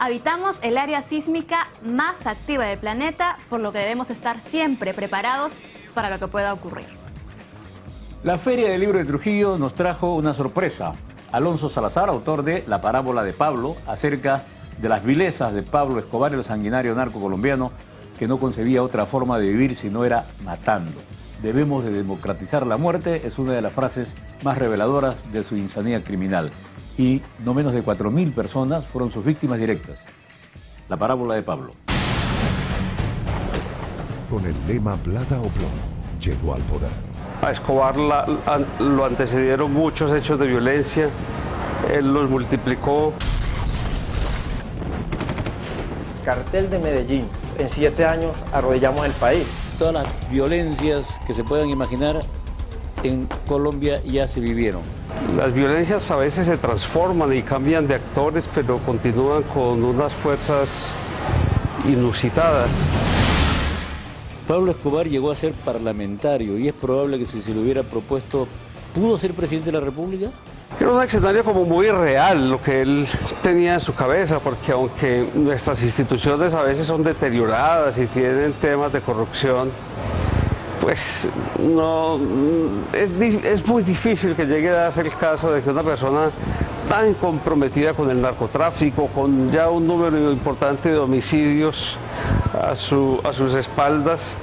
Habitamos el área sísmica más activa del planeta, por lo que debemos estar siempre preparados para lo que pueda ocurrir. La Feria del Libro de Trujillo nos trajo una sorpresa. Alonso Salazar, autor de La parábola de Pablo, acerca de las vilezas de Pablo Escobar, el sanguinario narco colombiano, que no concebía otra forma de vivir si no era matando. Debemos de democratizar la muerte, es una de las frases más reveladoras de su insanía criminal. Y no menos de 4.000 personas fueron sus víctimas directas. La parábola de Pablo. Con el lema plata o plomo, llegó al poder. A Escobar lo antecedieron muchos hechos de violencia, él los multiplicó. Cartel de Medellín, en 7 años arrodillamos el país. Todas las violencias que se puedan imaginar en Colombia ya se vivieron. Las violencias a veces se transforman y cambian de actores, pero continúan con unas fuerzas inusitadas. Pablo Escobar llegó a ser parlamentario y es probable que si se le hubiera propuesto, ¿pudo ser presidente de la República? Era un escenario como muy real lo que él tenía en su cabeza, porque aunque nuestras instituciones a veces son deterioradas y tienen temas de corrupción, pues no, es muy difícil que llegue a ser el caso de que una persona tan comprometida con el narcotráfico, con ya un número importante de homicidios a sus espaldas,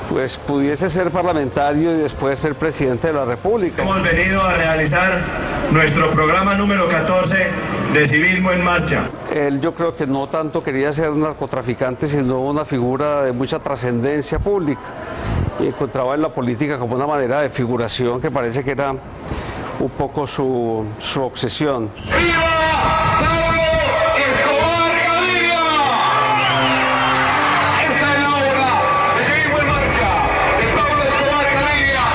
pues pudiese ser parlamentario y después ser presidente de la República. Hemos venido a realizar nuestro programa número 14 de Civismo en Marcha. Él, yo creo que no tanto quería ser un narcotraficante, sino una figura de mucha trascendencia pública. Y encontraba en la política como una manera de figuración que parece que era un poco su obsesión. ¡Viva Pablo Escobar Gaviria! Esta es la obra de Civismo en Marcha, de Pablo Escobar Gaviria,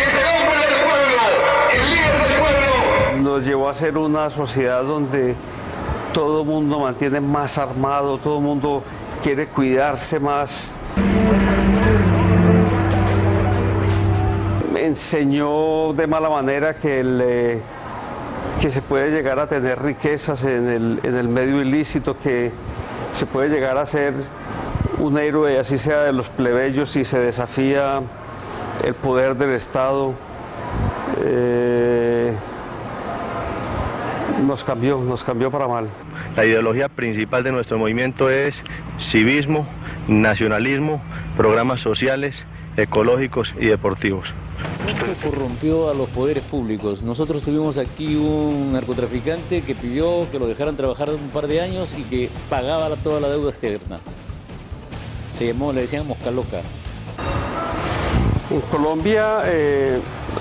el hombre del pueblo, el líder del pueblo. Nos llevó a ser una sociedad donde todo el mundo mantiene más armado, todo el mundo quiere cuidarse más. Enseñó de mala manera que se puede llegar a tener riquezas en el medio ilícito, que se puede llegar a ser un héroe, así sea de los plebeyos, si se desafía el poder del Estado. Nos cambió para mal. La ideología principal de nuestro movimiento es civismo, nacionalismo, programas sociales, ecológicos y deportivos. Esto corrompió a los poderes públicos. Nosotros tuvimos aquí un narcotraficante que pidió que lo dejaran trabajar un par de años y que pagaba toda la deuda externa. Le decían Mosca Loca. En Colombia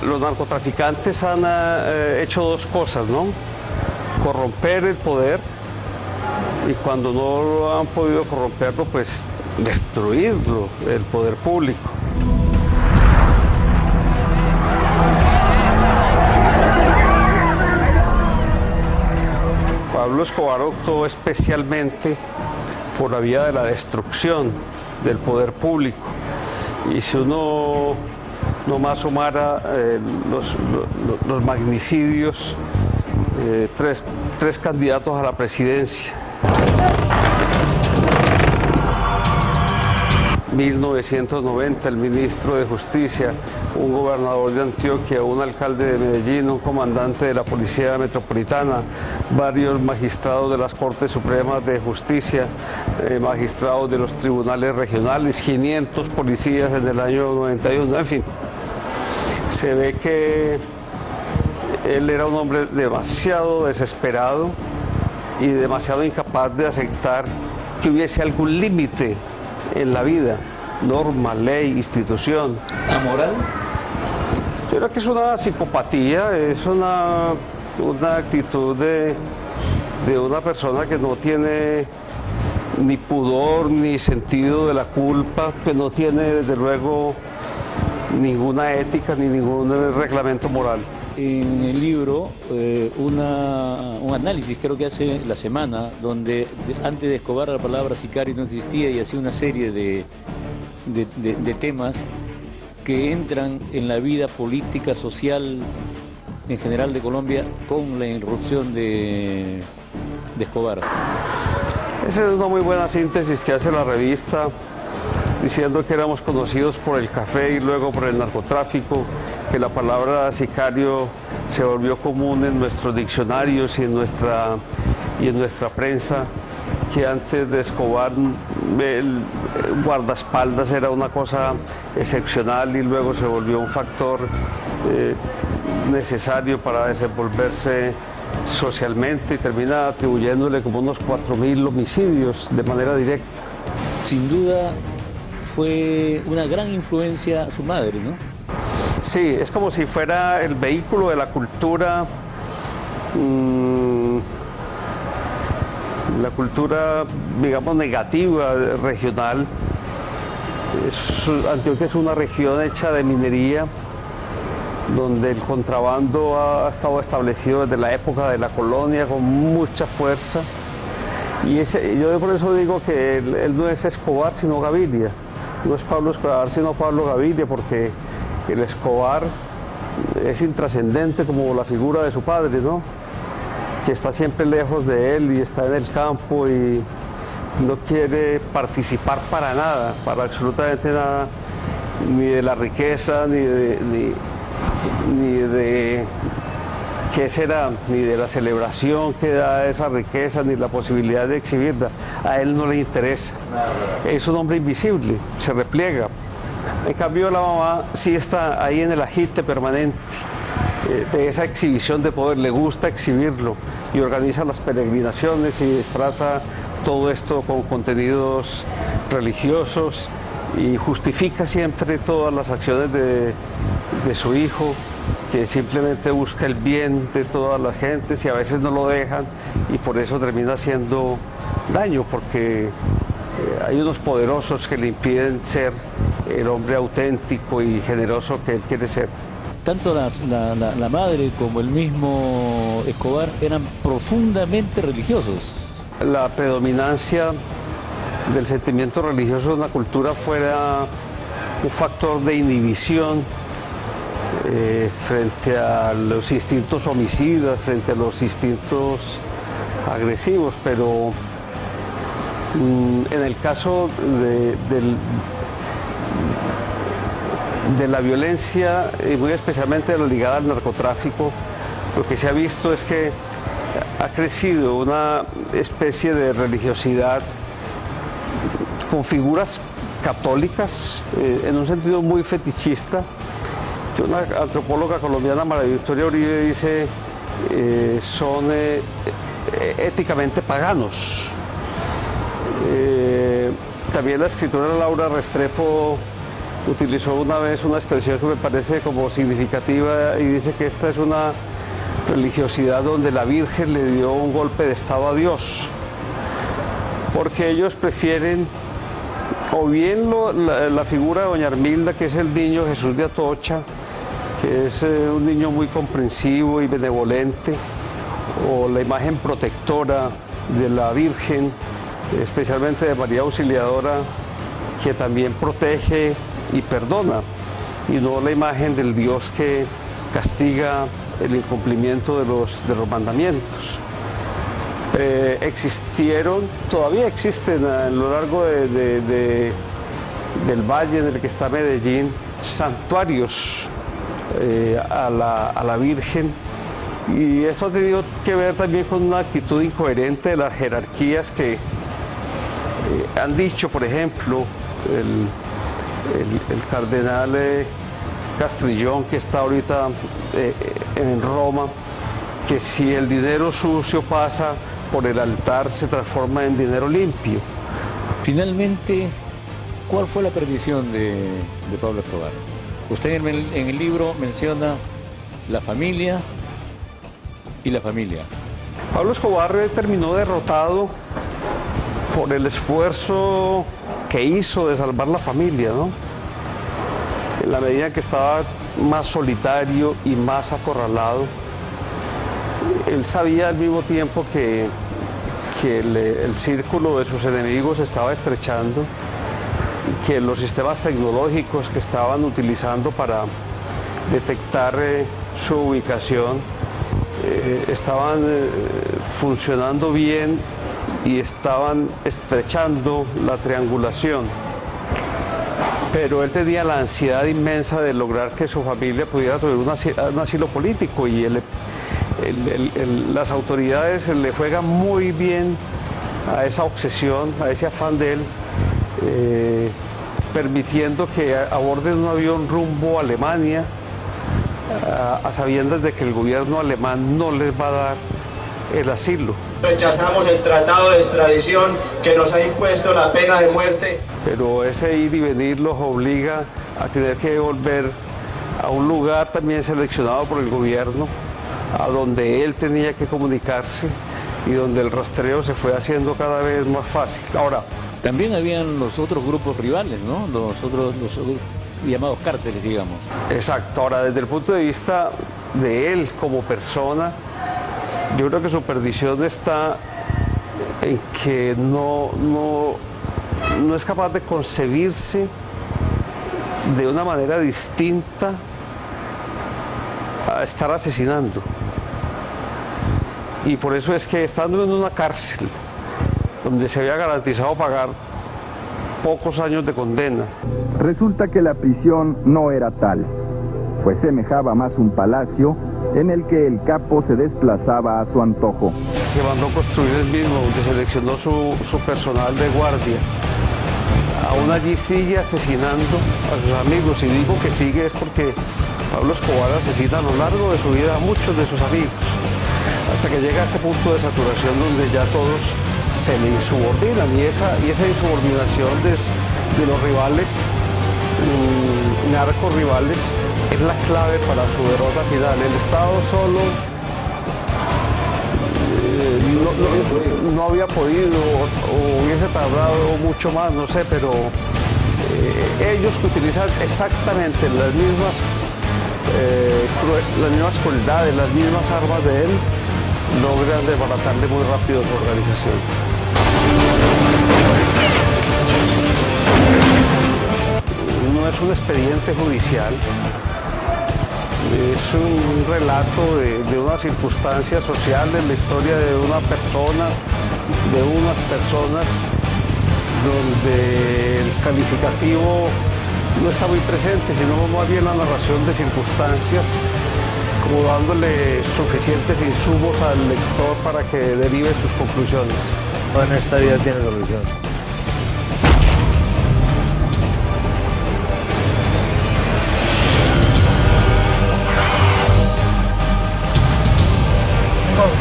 los narcotraficantes han hecho dos cosas, ¿no? Corromper el poder y cuando no lo han podido corromperlo, pues destruirlo, el poder público. Pablo Escobar optó especialmente por la vía de la destrucción del poder público. Y si uno nomás sumara los magnicidios, tres candidatos a la presidencia. 1990, el ministro de Justicia, un gobernador de Antioquia, un alcalde de Medellín, un comandante de la Policía Metropolitana, varios magistrados de las Cortes Supremas de Justicia, magistrados de los tribunales regionales, 500 policías en el año 91, en fin. Se ve que él era un hombre demasiado desesperado y demasiado incapaz de aceptar que hubiese algún límite en la vida, norma, ley, institución. ¿Amoral? Yo creo que es una psicopatía, es una actitud de una persona que no tiene ni pudor ni sentido de la culpa, que no tiene desde luego ninguna ética ni ningún reglamento moral. En el libro un análisis creo que hace La Semana, donde antes de Escobar la palabra sicario no existía y hacía una serie de temas que entran en la vida política, social en general de Colombia con la irrupción de Escobar. Esa es una muy buena síntesis que hace la revista, diciendo que éramos conocidos por el café y luego por el narcotráfico, que la palabra sicario se volvió común en nuestros diccionarios y en nuestra prensa, que antes de Escobar el guardaespaldas era una cosa excepcional y luego se volvió un factor necesario para desenvolverse socialmente y termina atribuyéndole como unos 4.000 homicidios de manera directa. Sin duda fue una gran influencia su madre, ¿no? Sí, es como si fuera el vehículo de la cultura, digamos, negativa, regional. Antioquia es una región hecha de minería, donde el contrabando ha estado establecido desde la época de la colonia con mucha fuerza. Y yo por eso digo que él no es Escobar, sino Gaviria. No es Pablo Escobar, sino Pablo Gaviria, porque el Escobar es intrascendente como la figura de su padre, ¿no? Que está siempre lejos de él y está en el campo y no quiere participar para nada, para absolutamente nada, ni de la riqueza, ni de qué será, ni de la celebración que da esa riqueza, ni la posibilidad de exhibirla. A él no le interesa. Es un hombre invisible, se repliega. En cambio, la mamá sí está ahí en el agite permanente de esa exhibición de poder, le gusta exhibirlo y organiza las peregrinaciones y disfraza todo esto con contenidos religiosos y justifica siempre todas las acciones de su hijo, que simplemente busca el bien de todas las gentes y a veces no lo dejan y por eso termina haciendo daño, porque hay unos poderosos que le impiden ser el hombre auténtico y generoso que él quiere ser. Tanto la madre como el mismo Escobar eran profundamente religiosos. La predominancia del sentimiento religioso en una cultura fuera un factor de inhibición frente a los instintos homicidas, frente a los instintos agresivos, pero en el caso de la violencia, y muy especialmente de la ligada al narcotráfico, lo que se ha visto es que ha crecido una especie de religiosidad con figuras católicas, en un sentido muy fetichista, que una antropóloga colombiana, María Victoria Uribe, dice son éticamente paganos. También la escritora Laura Restrepo utilizó una vez una expresión que me parece como significativa y dice que esta es una religiosidad donde la Virgen le dio un golpe de estado a Dios, porque ellos prefieren o bien la figura de doña Armilda, que es el niño Jesús de Atocha, que es un niño muy comprensivo y benevolente, o la imagen protectora de la Virgen, especialmente de María Auxiliadora, que también protege y perdona, y no la imagen del Dios que castiga el incumplimiento de los mandamientos. Todavía existen a lo largo del valle en el que está Medellín, santuarios a la Virgen, y esto ha tenido que ver también con una actitud incoherente de las jerarquías que han dicho, por ejemplo, el cardenal Castrillón, que está ahorita en Roma, que si el dinero sucio pasa por el altar se transforma en dinero limpio. Finalmente, ¿cuál fue la perdición de Pablo Escobar? Usted en el libro menciona la familia y la familia. Pablo Escobar terminó derrotado por el esfuerzo que hizo de salvar la familia, ¿no? En la medida que estaba más solitario y más acorralado, él sabía al mismo tiempo que el círculo de sus enemigos estaba estrechando y que los sistemas tecnológicos que estaban utilizando para detectar su ubicación estaban funcionando bien y estaban estrechando la triangulación. Pero él tenía la ansiedad inmensa de lograr que su familia pudiera tener un asilo político, y las autoridades le juegan muy bien a esa obsesión, a ese afán de él, permitiendo que aborden un avión rumbo a Alemania, a sabiendas de que el gobierno alemán no les va a dar el asilo. Rechazamos el tratado de extradición que nos ha impuesto la pena de muerte. Pero ese ir y venir los obliga a tener que volver a un lugar también seleccionado por el gobierno, a donde él tenía que comunicarse y donde el rastreo se fue haciendo cada vez más fácil. Ahora, también habían los otros grupos rivales, ¿no? Los otros llamados cárteles, digamos. Exacto. Ahora, desde el punto de vista de él como persona, yo creo que su perdición está en que no es capaz de concebirse de una manera distinta a estar asesinando. Y por eso es que, estando en una cárcel donde se había garantizado pagar pocos años de condena, resulta que la prisión no era tal, pues semejaba más un palacio en el que el capo se desplazaba a su antojo. Que mandó construir él mismo, donde seleccionó su personal de guardia. Aún allí sigue asesinando a sus amigos, y digo que sigue es porque Pablo Escobar asesina a lo largo de su vida a muchos de sus amigos, hasta que llega a este punto de saturación donde ya todos se le insubordinan, y esa insubordinación de los rivales, narcorrivales, es la clave para su derrota final. El Estado solo no había podido, o hubiese tardado mucho más, no sé, pero ellos, que utilizan exactamente las mismas crueldades, las mismas armas de él, logran desbaratarle muy rápido su organización. No es un expediente judicial, es un relato de una circunstancia social en la historia de una persona, de unas personas, donde el calificativo no está muy presente, sino más bien la narración de circunstancias, como dándole suficientes insumos al lector para que derive sus conclusiones. Toda en esta vida tiene solución.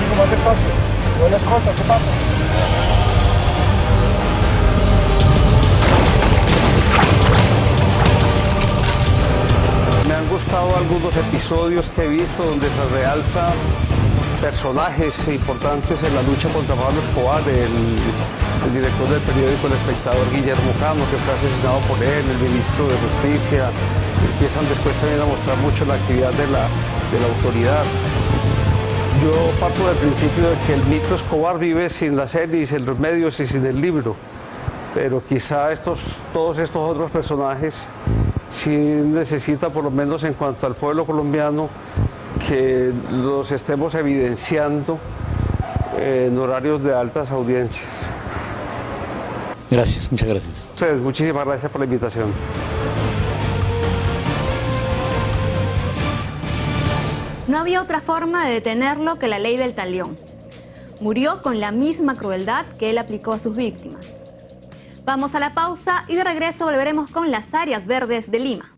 Digo, más despacio. No les corta, ¿qué pasa? Me han gustado algunos episodios que he visto donde se realza personajes importantes en la lucha contra Pablo Escobar, el director del periódico El Espectador, Guillermo Cano, que fue asesinado por él, el ministro de Justicia. Empiezan después también a mostrar mucho la actividad de la autoridad. Yo parto del principio de que el mito Escobar vive sin la serie, sin los medios y sin el libro, pero quizá todos estos otros personajes sí necesita, por lo menos en cuanto al pueblo colombiano, que los estemos evidenciando en horarios de altas audiencias. Gracias, muchas gracias. Ustedes, muchísimas gracias por la invitación. No había otra forma de detenerlo que la ley del talión. Murió con la misma crueldad que él aplicó a sus víctimas. Vamos a la pausa y de regreso volveremos con las áreas verdes de Lima.